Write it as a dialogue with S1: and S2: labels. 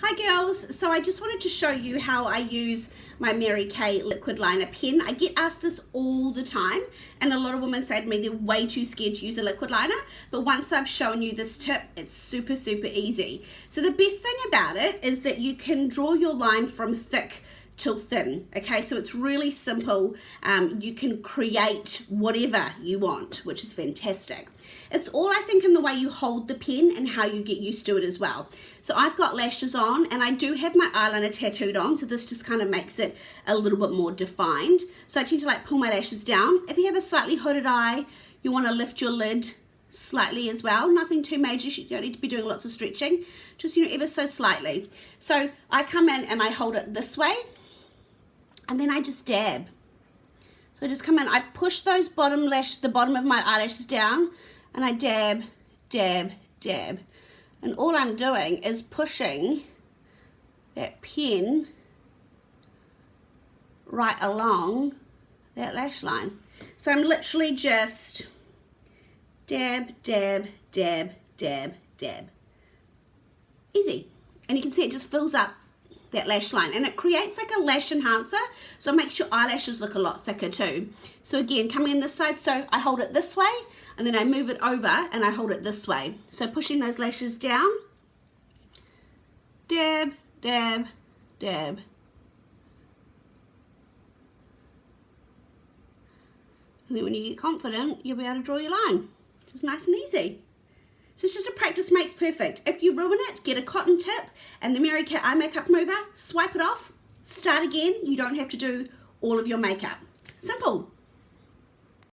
S1: Hi girls, so I just wanted to show you how I use my Mary Kay liquid liner pen. I get asked this all the time and a lot of women say to me they're way too scared to use a liquid liner, but once I've shown you this tip, it's super easy. So the best thing about it is that you can draw your line from thick till thin, okay? So it's really simple. You can create whatever you want, which is fantastic. It's all, I think, in the way you hold the pen and how you get used to it as well. So I've got lashes on and I do have my eyeliner tattooed on, so this just kind of makes it a little bit more defined. So I tend to like pull my lashes down. If you have a slightly hooded eye, you want to lift your lid slightly as well. Nothing too major, you don't need to be doing lots of stretching, just, ever so slightly. So I come in and I hold it this way and then I just dab. So I just come in, I push those the bottom of my eyelashes down, and I dab, dab, dab. And all I'm doing is pushing that pen right along that lash line. So I'm literally just dab, dab, dab, dab, dab. Easy. And you can see it just fills up that lash line and it creates like a lash enhancer, so it makes your eyelashes look a lot thicker too. So again, coming in this side, so I hold it this way and then I move it over and I hold it this way. So pushing those lashes down, dab, dab, dab. And then when you get confident, you'll be able to draw your line. Just nice and easy. So it's just a practice makes perfect. If you ruin it, get a cotton tip and the Mary Kay eye makeup remover, swipe it off, start again. You don't have to do all of your makeup. Simple.